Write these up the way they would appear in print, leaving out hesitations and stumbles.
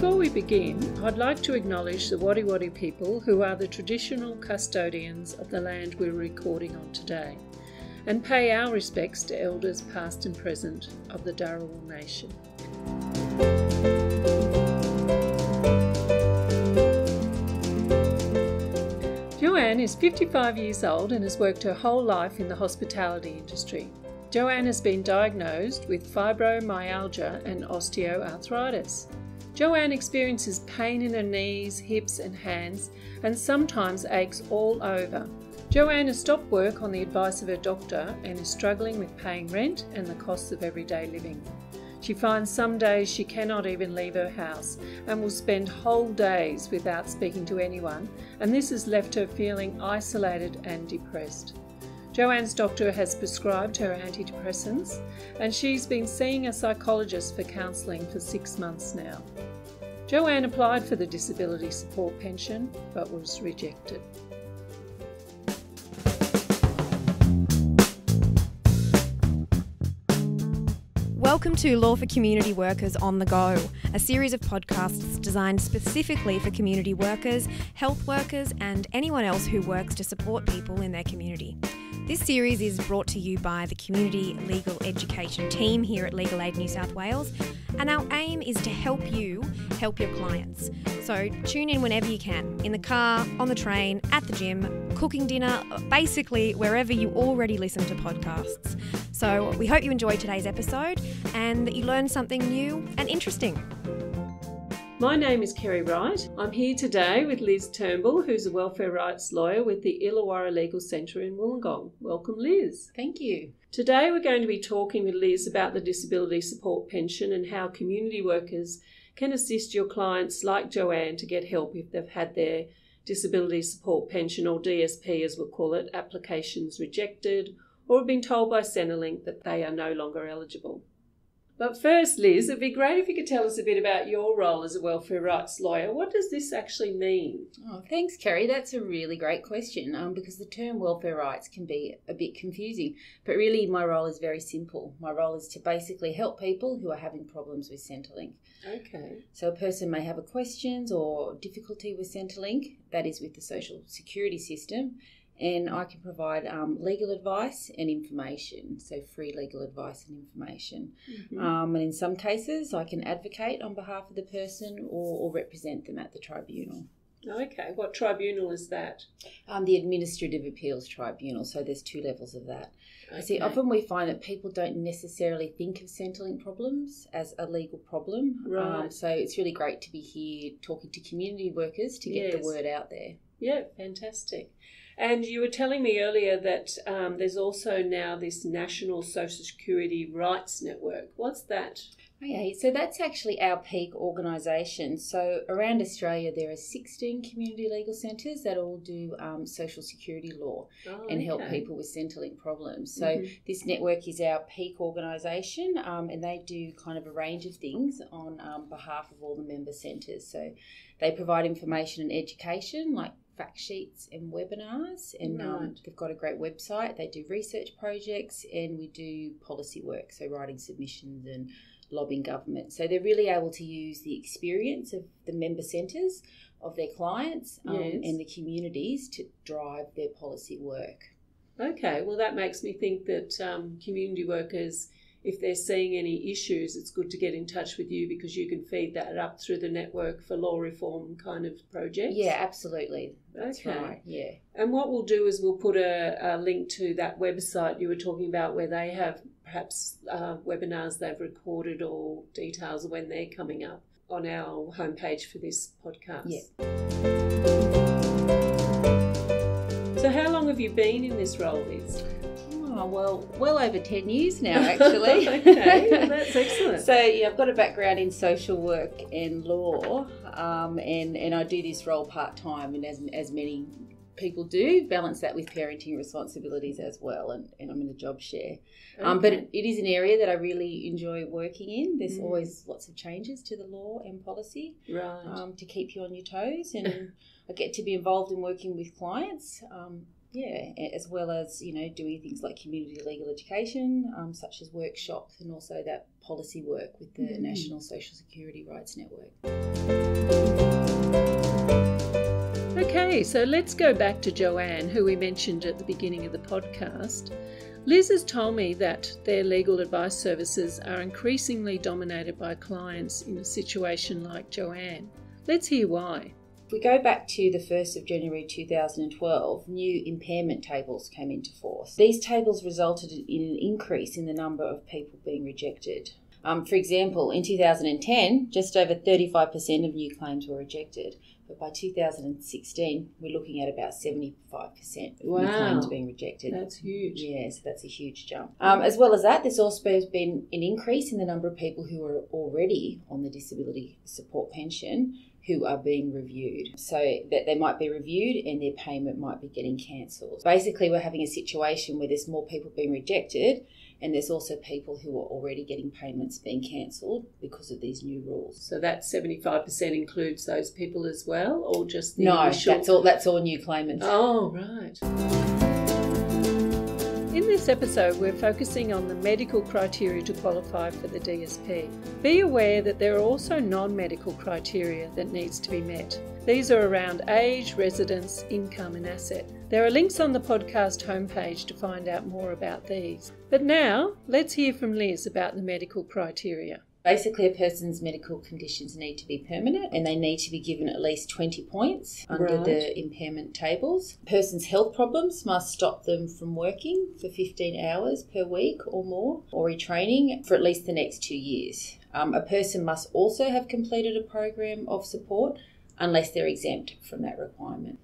Before we begin, I'd like to acknowledge the Wadi Wadi people who are the traditional custodians of the land we're recording on today, and pay our respects to elders past and present of the Dharawal Nation. Joanne is 55 years old and has worked her whole life in the hospitality industry. Joanne has been diagnosed with fibromyalgia and osteoarthritis. Joanne experiences pain in her knees, hips and hands, and sometimes aches all over. Joanne has stopped work on the advice of her doctor and is struggling with paying rent and the costs of everyday living. She finds some days she cannot even leave her house and will spend whole days without speaking to anyone, and this has left her feeling isolated and depressed. Joanne's doctor has prescribed her antidepressants and she's been seeing a psychologist for counselling for 6 months now. Joanne applied for the disability support pension but was rejected. Welcome to Law for Community Workers on the Go, a series of podcasts designed specifically for community workers, health workers and anyone else who works to support people in their community. This series is brought to you by the Community Legal Education team here at Legal Aid New South Wales, and our aim is to help you help your clients. So tune in whenever you can, in the car, on the train, at the gym, cooking dinner, basically wherever you already listen to podcasts. So we hope you enjoyed today's episode and that you learned something new and interesting. My name is Kerry Wright. I'm here today with Liz Turnbull, who's a welfare rights lawyer with the Illawarra Legal Centre in Wollongong. Welcome, Liz. Thank you. Today we're going to be talking with Liz about the disability support pension and how community workers can assist your clients like Joanne to get help if they've had their disability support pension, or DSP as we'll call it, applications rejected, or have been told by Centrelink that they are no longer eligible. But first, Liz, it'd be great if you could tell us a bit about your role as a welfare rights lawyer. What does this actually mean? Oh, thanks, Kerry. That's a really great question because the term welfare rights can be a bit confusing. But really, my role is very simple. My role is to basically help people who are having problems with Centrelink. Okay. So a person may have a questions or difficulty with Centrelink, that is with the social security system, and I can provide legal advice and information, so free legal advice and information. Mm-hmm. And in some cases, I can advocate on behalf of the person or represent them at the tribunal. Okay, what tribunal is that? The Administrative Appeals Tribunal, so there's 2 levels of that. Okay. See, often we find that people don't necessarily think of Centrelink problems as a legal problem. Right. So it's really great to be here talking to community workers to get the word out there. Yeah, fantastic. And you were telling me earlier that there's also now this National Social Security Rights Network. What's that? Okay, so that's actually our peak organisation. So around Australia there are 16 community legal centres that all do social security law and help people with Centrelink problems. So this network is our peak organisation and they do kind of a range of things on behalf of all the member centres. So they provide information and education like fact sheets and webinars, and they've got a great website. They do research projects and we do policy work, so writing submissions and lobbying government. So they're really able to use the experience of the member centres, of their clients and the communities to drive their policy work. Okay, well that makes me think that community workers, if they're seeing any issues, it's good to get in touch with you because you can feed that up through the network for law reform kind of projects. Yeah, absolutely. That's okay. Right, yeah. And what we'll do is we'll put a link to that website you were talking about where they have perhaps webinars they've recorded or details of when they're coming up on our homepage for this podcast. Yeah. So how long have you been in this role, Liz? Oh, well over 10 years now, actually. Okay, well, that's excellent. So, yeah, I've got a background in social work and law, and I do this role part-time, and as many people do, balance that with parenting responsibilities as well, and I'm in a job share. Okay. But it is an area that I really enjoy working in. There's always lots of changes to the law and policy to keep you on your toes, and I get to be involved in working with clients Yeah, as well as, doing things like community legal education, such as workshops, and also that policy work with the National Social Security Rights Network. Okay, so let's go back to Joanne, who we mentioned at the beginning of the podcast. Liz has told me that their legal advice services are increasingly dominated by clients in a situation like Joanne. Let's hear why. If we go back to the 1st of January 2012, new impairment tables came into force. These tables resulted in an increase in the number of people being rejected. For example, in 2010, just over 35% of new claims were rejected. But by 2016, we're looking at about 75% of new claims being rejected. That's huge. Yes, that's a huge jump. As well as that, there's also been an increase in the number of people who are already on the disability support pension who are being reviewed. So that they might be reviewed and their payment might be getting cancelled. Basically, we're having a situation where there's more people being rejected, and there's also people who are already getting payments being cancelled because of these new rules. So that 75% includes those people as well, or just the No, initial... that's all new claimants. Oh, right. In this episode, we're focusing on the medical criteria to qualify for the DSP. Be aware that there are also non-medical criteria that needs to be met. These are around age, residence, income and asset. There are links on the podcast homepage to find out more about these. But now, let's hear from Liz about the medical criteria. Basically, a person's medical conditions need to be permanent and they need to be given at least 20 points under the impairment tables. A person's health problems must stop them from working for 15 hours per week or more, or retraining for at least the next 2 years. A person must also have completed a program of support unless they're exempt from that requirement.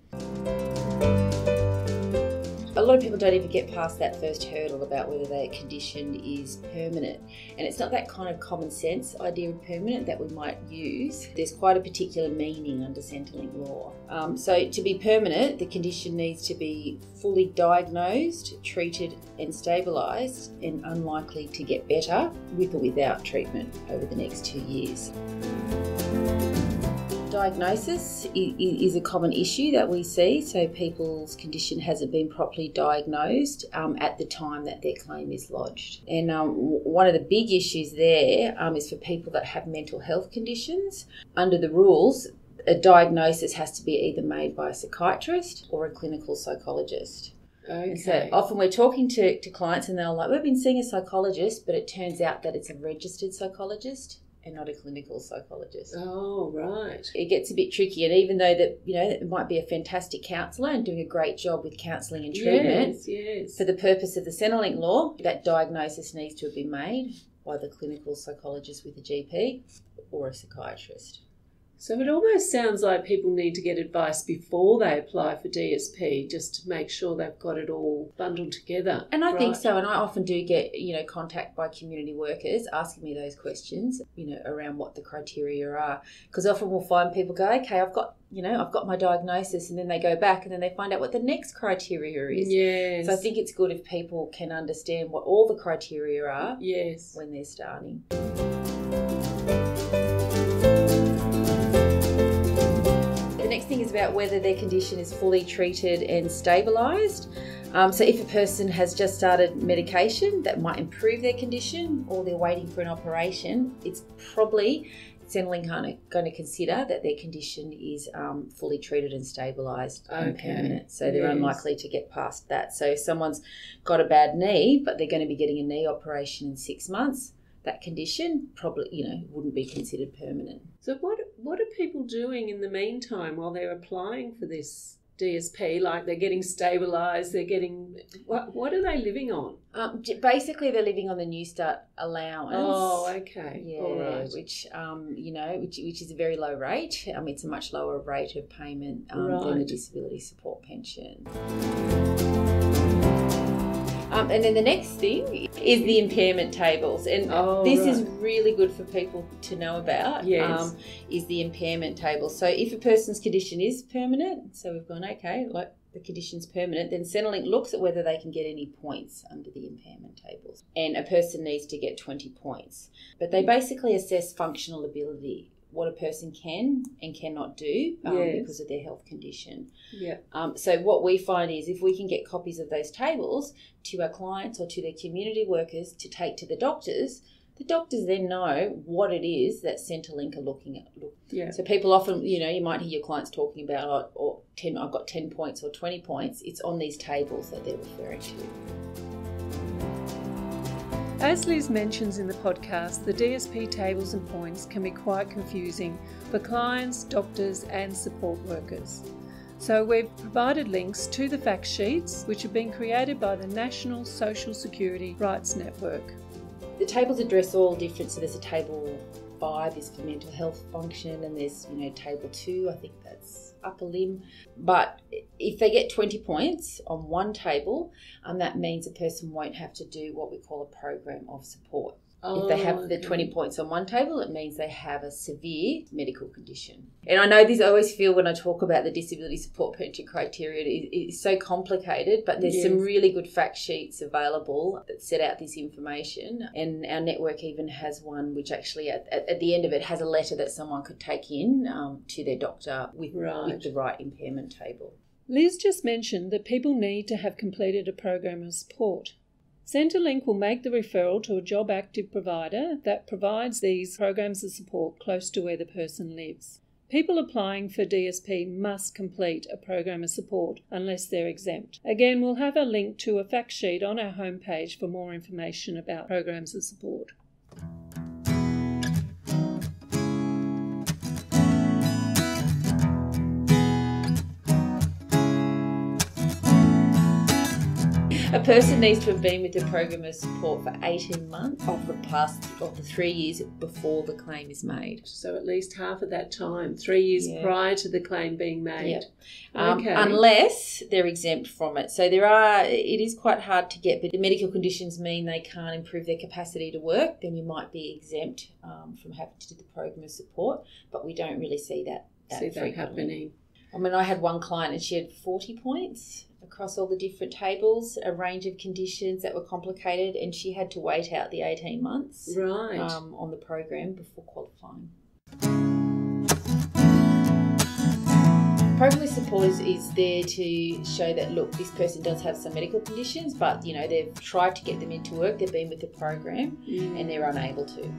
A lot of people don't even get past that first hurdle about whether their condition is permanent. And it's not that kind of common sense idea of permanent that we might use. There's quite a particular meaning under Centrelink law. So to be permanent, the condition needs to be fully diagnosed, treated and stabilised, and unlikely to get better with or without treatment over the next 2 years. Diagnosis is a common issue that we see, so people's condition hasn't been properly diagnosed at the time that their claim is lodged. And one of the big issues there is for people that have mental health conditions. Under the rules, a diagnosis has to be either made by a psychiatrist or a clinical psychologist. Okay. So often we're talking to clients and they're like, we've been seeing a psychologist, but it turns out that it's a registered psychologist and not a clinical psychologist. Oh, right. It gets a bit tricky, and even though that it might be a fantastic counsellor and doing a great job with counselling and treatment, yes. for the purpose of the Centrelink law, that diagnosis needs to have been made by the clinical psychologist with a GP or a psychiatrist. So it almost sounds like people need to get advice before they apply for DSP, just to make sure they've got it all bundled together. And I think so, and I often do get, contact by community workers asking me those questions, around what the criteria are. Because often we'll find people go, okay, I've got my diagnosis, and then they go back and then they find out what the next criteria is. Yes. So I think it's good if people can understand what all the criteria are yes. when they're starting. The next thing is about whether their condition is fully treated and stabilised. So if a person has just started medication that might improve their condition, or they're waiting for an operation, it's probably Centrelink going to consider that their condition is fully treated and stabilised and permanent. So they're unlikely to get past that. So if someone's got a bad knee, but they're going to be getting a knee operation in 6 months, that condition probably, wouldn't be considered permanent. So what are people doing in the meantime while they're applying for this DSP? Like, they're getting stabilised, they're getting... What are they living on? Basically, they're living on the New Start allowance. Oh, okay. Yeah, all right. which is a very low rate. It's a much lower rate of payment than the disability support pension. And then the next thing is the impairment tables. And this is really good for people to know about, is the impairment table. So if a person's condition is permanent, so we've gone, okay, like the condition's permanent, then Centrelink looks at whether they can get any points under the impairment tables. And a person needs to get 20 points. But they basically assess functional ability what a person can and cannot do because of their health condition. Yeah. So what we find is if we can get copies of those tables to our clients or to their community workers to take to the doctors then know what it is that Centrelink are looking at. Yeah. So people often, you might hear your clients talking about, I've got 10 points or 20 points. It's on these tables that they're referring to. As Liz mentions in the podcast, the DSP tables and points can be quite confusing for clients, doctors and support workers. So we've provided links to the fact sheets, which have been created by the National Social Security Rights Network. The tables address all different, so there's a table 5 is for mental health function, and there's table 2, I think that's upper limb. But if they get 20 points on one table, that means a person won't have to do what we call a program of support. If they have the 20 points on one table, it means they have a severe medical condition. And I know this, I always feel when I talk about the disability support pension criteria, it's so complicated, but there's some really good fact sheets available that set out this information. And our network even has one which actually at the end of it has a letter that someone could take in to their doctor with the right impairment table. Liz just mentioned that people need to have completed a program of support. Centrelink will make the referral to a job active provider that provides these programs of support close to where the person lives. People applying for DSP must complete a program of support unless they're exempt. Again, we'll have a link to a fact sheet on our homepage for more information about programs of support. A person needs to have been with the program of support for 18 months of the 3 years before the claim is made. So at least half of that time, 3 years prior to the claim being made. Yeah. Okay. Unless they're exempt from it. So it is quite hard to get, but the medical conditions mean they can't improve their capacity to work, then you might be exempt from having to do the program of support, but we don't really see that happening. I mean, I had one client and she had 40 points across all the different tables, a range of conditions that were complicated, and she had to wait out the 18 months on the program before qualifying. Program of support is there to show that, look, this person does have some medical conditions, but, they've tried to get them into work, they've been with the program, and they're unable to.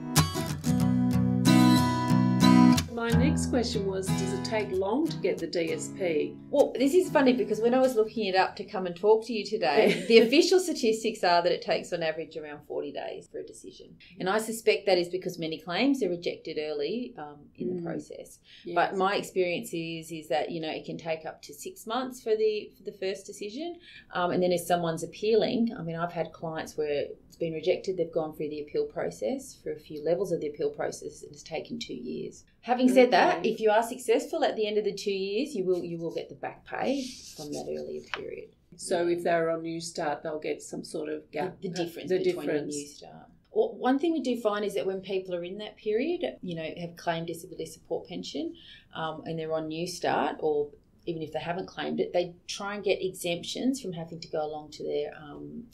My next question was, does it take long to get the DSP? Well, this is funny because when I was looking it up to come and talk to you today, the official statistics are that it takes on average around 40 days for a decision. And I suspect that is because many claims are rejected early in the process. Yes. But my experience is that, it can take up to 6 months for the first decision. And then if someone's appealing, I mean, I've had clients where it's been rejected, they've gone through the appeal process for a few levels of the appeal process, and it's taken 2 years. Having said that, if you are successful at the end of the 2 years, you will get the back pay from that earlier period. So if they're on New Start, they'll get some sort of gap. The difference between the New Start. Well, one thing we do find is that when people are in that period, have claimed disability support pension, and they're on New Start, or even if they haven't claimed it, they try and get exemptions from having to go along to their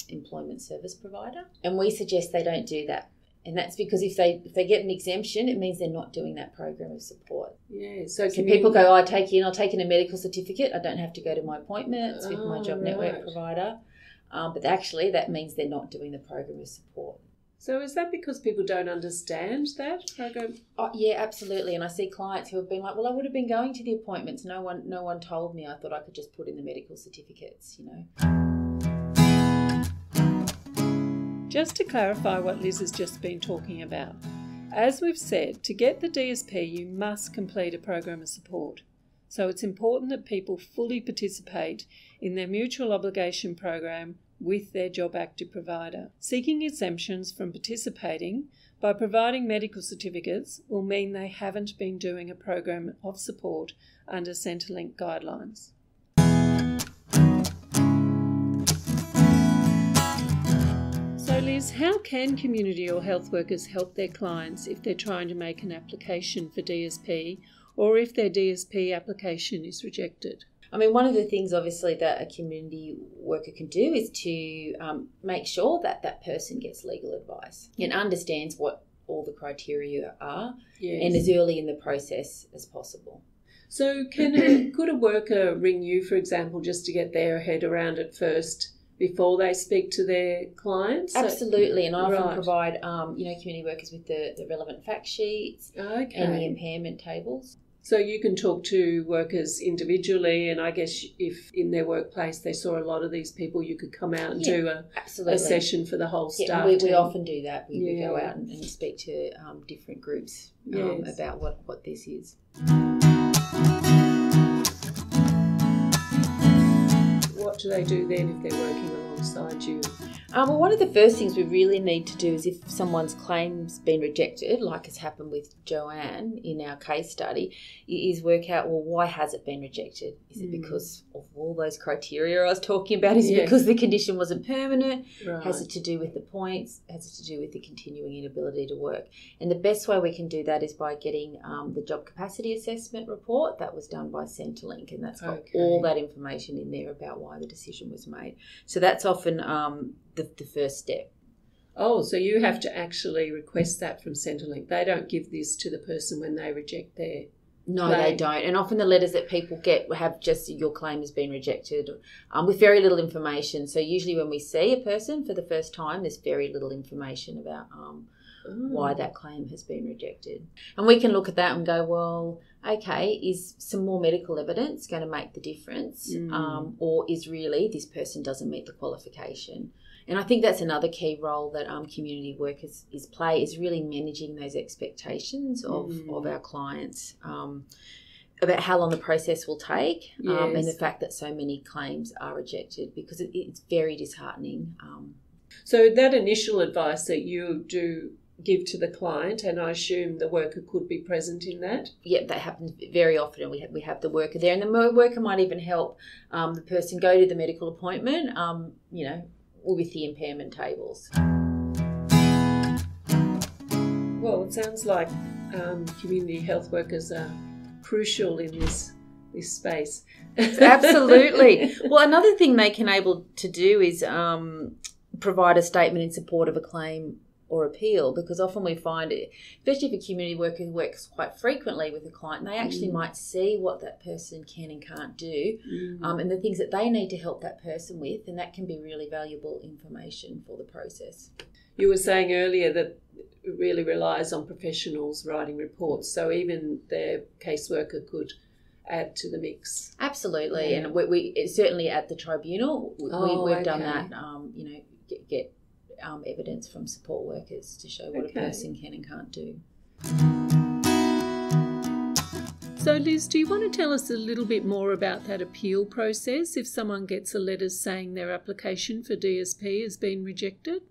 employment service provider. And we suggest they don't do that. And that's because if they get an exemption, it means they're not doing that program of support. Yeah. So people go, I'll take in a medical certificate. I don't have to go to my appointments with my job network provider. But actually that means they're not doing the program of support. So is that because people don't understand that program? Oh, yeah, absolutely. And I see clients who have been like, well, I would have been going to the appointments. No one told me. I thought I could just put in the medical certificates, Just to clarify what Liz has just been talking about, as we've said, to get the DSP you must complete a program of support. So it's important that people fully participate in their mutual obligation program with their job active provider. Seeking exemptions from participating by providing medical certificates will mean they haven't been doing a program of support under Centrelink guidelines. So Liz, how can community or health workers help their clients if they're trying to make an application for DSP or if their DSP application is rejected? I mean, one of the things obviously that a community worker can do is to make sure that that person gets legal advice and understands what all the criteria are, yes, and as early in the process as possible. So could a worker ring you, for example, just to get their head around it first before they speak to their clients? Absolutely, and I often Right. provide community workers with the relevant fact sheets Okay. and the impairment tables. So you can talk to workers individually, and I guess if in their workplace they saw a lot of these people, you could come out and do a session for the whole staff. We often do that. We go out and speak to different groups Yes. about what this is. What do they do then if they're working alongside you? Well, one of the first things we really need to do is if someone's claim's been rejected, like has happened with Joanne in our case study, is work out, well, why has it been rejected? Is it because of all those criteria I was talking about? Is it because the condition wasn't permanent? Right. Has it to do with the points? Has it to do with the continuing inability to work? And the best way we can do that is by getting the job capacity assessment report that was done by Centrelink, and that's got all that information in there about why the decision was made. So that's often the first step. Oh, so you have to actually request that from Centrelink. They don't give this to the person when they reject their No, claim. they don't. And often the letters that people get have just your claim has been rejected with very little information. So usually when we see a person for the first time, there's very little information about why that claim has been rejected. And we can look at that and go, well, okay, is some more medical evidence going to make the difference? Or is really this person doesn't meet the qualification? And I think that's another key role that community work is really managing those expectations of our clients about how long the process will take and the fact that so many claims are rejected, because it's very disheartening. So that initial advice that you do give to the client, and I assume the worker could be present in that? Yeah, that happens very often, and we have the worker there, and the worker might even help the person go to the medical appointment, with the impairment tables. Well, it sounds like community health workers are crucial in this space. Absolutely. Well, another thing they can able to do is provide a statement in support of a claim or appeal, because often we find it, especially if a community worker who works quite frequently with a client, they actually might see what that person can and can't do and the things that they need to help that person with, and that can be really valuable information for the process. You were saying earlier that it really relies on professionals writing reports, so even their caseworker could add to the mix. Absolutely, and we certainly at the tribunal, we've done that, get evidence from support workers to show what a person can and can't do. So Liz, do you want to tell us a little bit more about that appeal process if someone gets a letter saying their application for DSP has been rejected?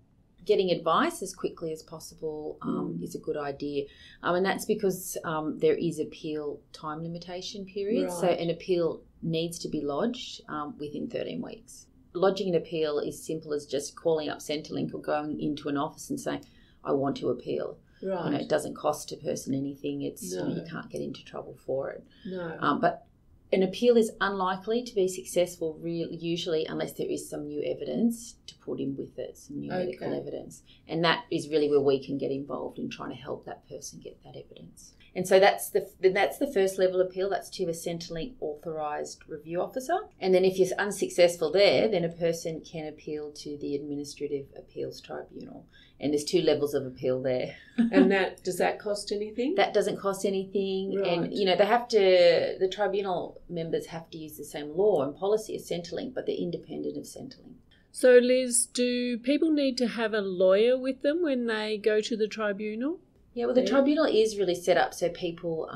Getting advice as quickly as possible is a good idea. And that's because there is appeal time limitation period. Right. So an appeal needs to be lodged within 13 weeks. Lodging an appeal is simple as just calling up Centrelink or going into an office and saying, I want to appeal. Right. It doesn't cost a person anything. It's you can't get into trouble for it. No. But an appeal is unlikely to be successful usually unless there is some new evidence to put in with it, some new medical evidence. And that is really where we can get involved in trying to help that person get that evidence. And so that's the first level appeal. That's to a Centrelink authorised review officer. And then if you're unsuccessful there, then a person can appeal to the Administrative Appeals Tribunal. And there's 2 levels of appeal there. And does that cost anything? That doesn't cost anything. Right. And, the tribunal members have to use the same law and policy as Centrelink, but they're independent of Centrelink. So Liz, do people need to have a lawyer with them when they go to the tribunal? Yeah, well, the tribunal is really set up so people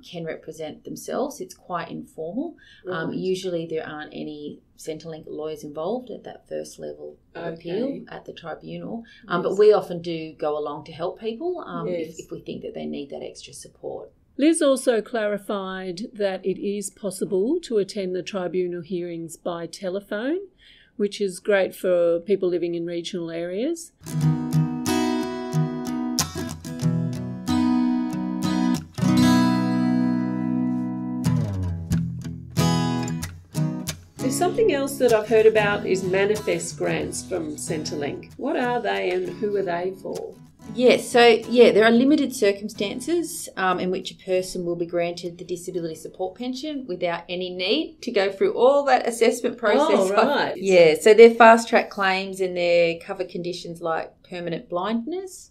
can represent themselves. It's quite informal. Right. Usually there aren't any Centrelink lawyers involved at that first level of appeal at the tribunal. But we often do go along to help people if we think that they need that extra support. Liz also clarified that it is possible to attend the tribunal hearings by telephone, which is great for people living in regional areas. Something else that I've heard about is manifest grants from Centrelink. What are they and who are they for? Yes, there are limited circumstances in which a person will be granted the disability support pension without any need to go through all that assessment process. Oh, right. Yeah, so they're fast-track claims and they cover conditions like permanent blindness.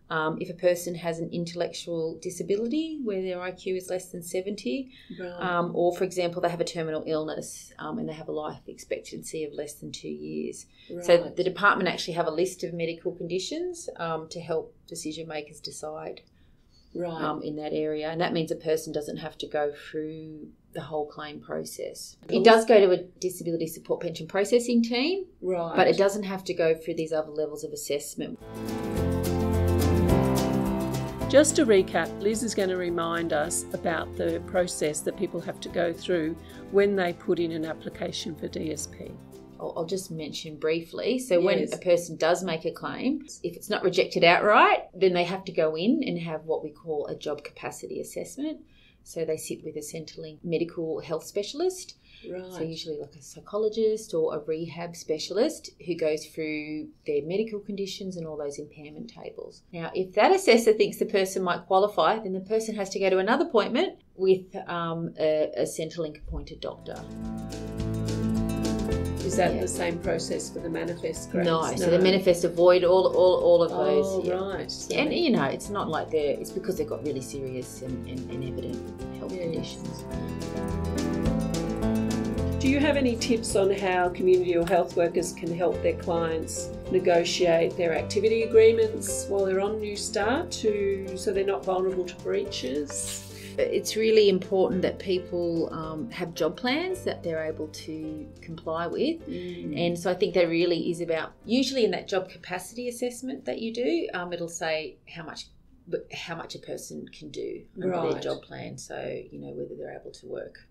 If a person has an intellectual disability where their IQ is less than 70, Right. or, for example, they have a terminal illness and they have a life expectancy of less than 2 years. Right. So the department actually have a list of medical conditions to help decision makers decide Right. in that area. And that means a person doesn't have to go through the whole claim process. It does go to a disability support pension processing team, Right. but it doesn't have to go through these other levels of assessment. Just to recap, Liz is going to remind us about the process that people have to go through when they put in an application for DSP. I'll just mention briefly. So when Yes. a person does make a claim, if it's not rejected outright, then they have to go in and have what we call a job capacity assessment. So they sit with a Centrelink medical health specialist. Right. So usually like a psychologist or a rehab specialist who goes through their medical conditions and all those impairment tables. Now, if that assessor thinks the person might qualify, then the person has to go to another appointment with a Centrelink appointed doctor. Is that the same process for the manifest grants? No, so the manifest avoid all of those. Oh, yeah. right. So, And it's not like it's because they've got really serious and evident health conditions. do you have any tips on how community or health workers can help their clients negotiate their activity agreements while they're on New Start so they're not vulnerable to breaches? It's really important that people have job plans that they're able to comply with. And so I think that really is about, usually in that job capacity assessment that you do, it'll say how much a person can do under their job plan. So, whether they're able to work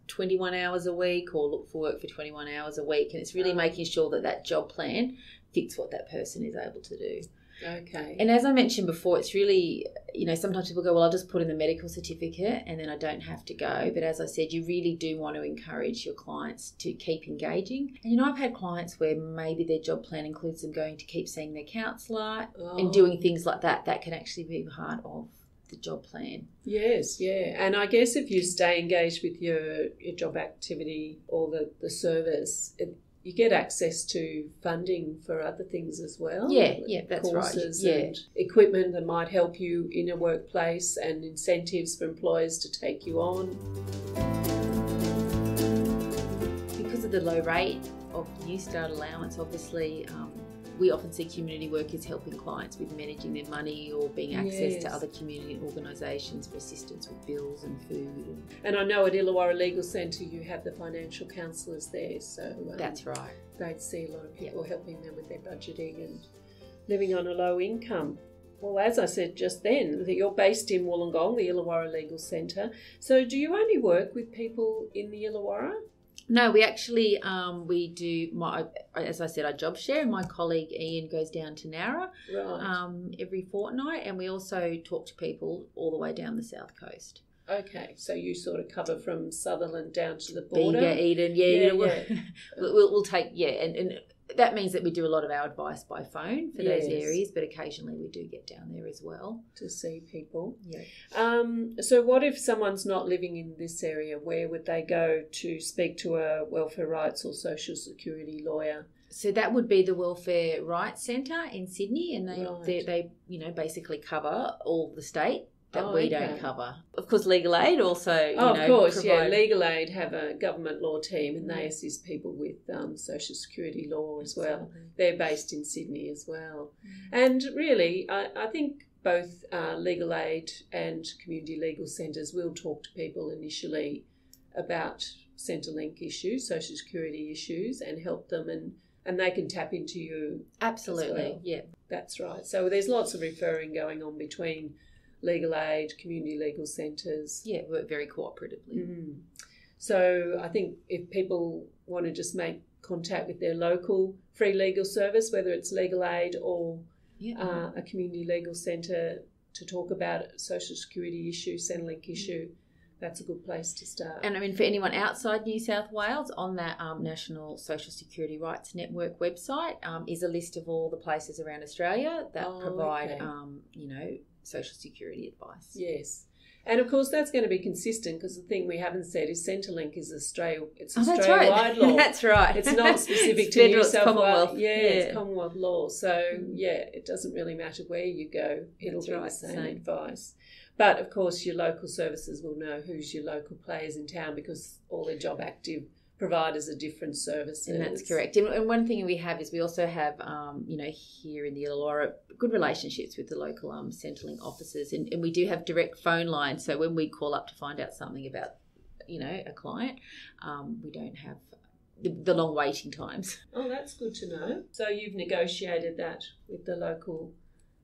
21 hours a week or look for work for 21 hours a week. And it's really making sure that job plan fits what that person is able to do. Okay. And as I mentioned before, it's really, sometimes people go, well, I'll just put in the medical certificate and then I don't have to go. But as I said, you really do want to encourage your clients to keep engaging. And, I've had clients where maybe their job plan includes them going to keep seeing their counsellor and doing things like that. That can actually be part of the job plan. Yes, yeah. And I guess if you stay engaged with your job activity or the service, you get access to funding for other things as well. Yeah, that's courses right. And equipment that might help you in a workplace and incentives for employers to take you on. Because of the low rate of New Start allowance, obviously, we often see community workers helping clients with managing their money or being access to other community organisations for assistance with bills and food. And I know at Illawarra Legal Centre you have the financial counsellors there, so that's right. They'd see a lot of people helping them with their budgeting and living on a low income. Well, as I said just then, that you're based in Wollongong, the Illawarra Legal Centre. So do you only work with people in the Illawarra? No, we actually, we do, as I said, I job share. My colleague Ian goes down to Nowra every fortnight, and we also talk to people all the way down the south coast. Okay, so you sort of cover from Sutherland down to the border? Bega, Eden, We'll take, and that means that we do a lot of our advice by phone for those areas, but occasionally we do get down there as well. To see people. Yeah. So what if someone's not living in this area? Where would they go to speak to a welfare rights or social security lawyer? So that would be the Welfare Rights Centre in Sydney, and they basically cover all the state that we don't cover. Of course, Legal Aid also, provide... Legal Aid have a government law team and they assist people with social security law as well. They're based in Sydney as well. And really, I think both Legal Aid and community legal centres will talk to people initially about Centrelink issues, social security issues, and help them, and they can tap into you. Absolutely, yeah. That's right. So there's lots of referring going on between Legal Aid, community legal centres. Yeah, work very cooperatively. Mm-hmm. So I think if people want to just make contact with their local free legal service, whether it's Legal Aid or a community legal centre to talk about a social security issue, Centrelink issue, that's a good place to start. And I mean, for anyone outside New South Wales, on that National Social Security Rights Network website is a list of all the places around Australia that provide, social security advice. Yes. And of course, that's going to be consistent, because the thing we haven't said is Centrelink is that's Australia-wide law. That's right. It's not specific it's to federal, New South Commonwealth. Wales. It's Commonwealth law. So, it doesn't really matter where you go. It'll be the same advice. But, of course, your local services will know who's your local players in town, because all their job active providers are different services. And that's correct. And one thing we have is we also have, here in the Illawarra, good relationships with the local Centrelink offices. And we do have direct phone lines. So when we call up to find out something about, a client, we don't have the long waiting times. Oh, that's good to know. So you've negotiated that with the local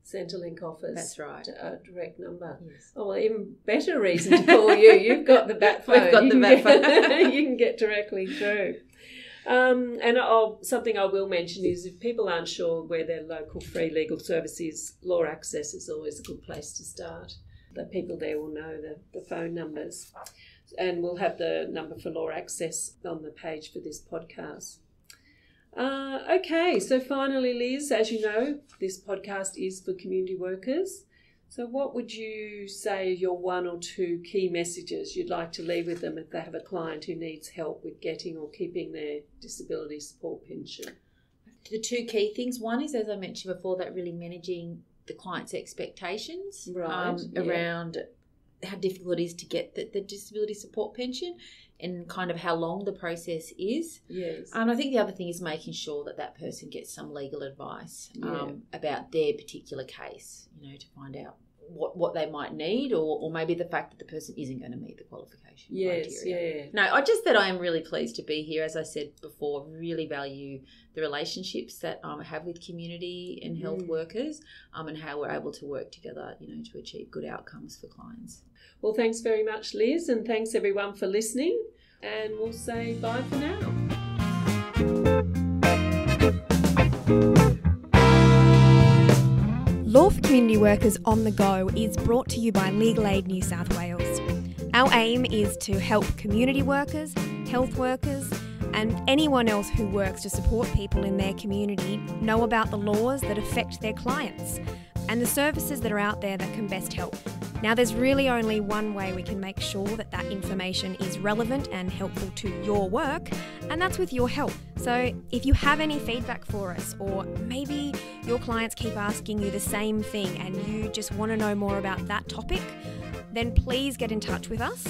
Centrelink office. That's right. A direct number. Yes. Oh, well, even better reason to call you. You've got the bat phone. We've got the bat phone. You can get directly through. Something I will mention is, if people aren't sure where their local free legal service is, Law Access is always a good place to start. The people there will know the phone numbers. And we'll have the number for Law Access on the page for this podcast. Okay, so finally, Liz, as you know, this podcast is for community workers. So what would you say are your one or two key messages you'd like to leave with them if they have a client who needs help with getting or keeping their disability support pension? The two key things. One is, as I mentioned before, that really managing the client's expectations around how difficult it is to get the disability support pension, and kind of how long the process is. Yes. I think the other thing is making sure that person gets some legal advice about their particular case, to find out what they might need, or maybe the fact that the person isn't going to meet the qualification criteria. No, I am really pleased to be here. As I said before, really value the relationships that I have with community and health workers, and how we're able to work together, to achieve good outcomes for clients. Well, thanks very much, Liz, and thanks everyone for listening, and we'll say bye for now. Law for Community Workers on the Go is brought to you by Legal Aid New South Wales. Our aim is to help community workers, health workers, and anyone else who works to support people in their community know about the laws that affect their clients and the services that are out there that can best help. Now, there's really only one way we can make sure that information is relevant and helpful to your work, and that's with your help. So if you have any feedback for us, or maybe your clients keep asking you the same thing and you just want to know more about that topic, then please get in touch with us.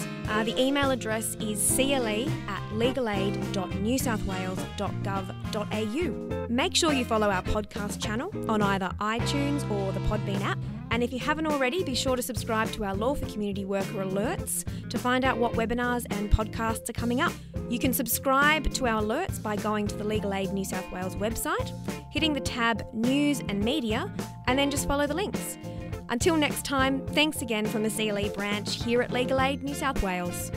The email address is cle@legalaid.newsouthwales.gov.au. Make sure you follow our podcast channel on either iTunes or the Podbean app. And if you haven't already, be sure to subscribe to our Law for Community Worker alerts to find out what webinars and podcasts are coming up. You can subscribe to our alerts by going to the Legal Aid New South Wales website, hitting the tab News and Media, and then just follow the links. Until next time, thanks again from the CLE branch here at Legal Aid New South Wales.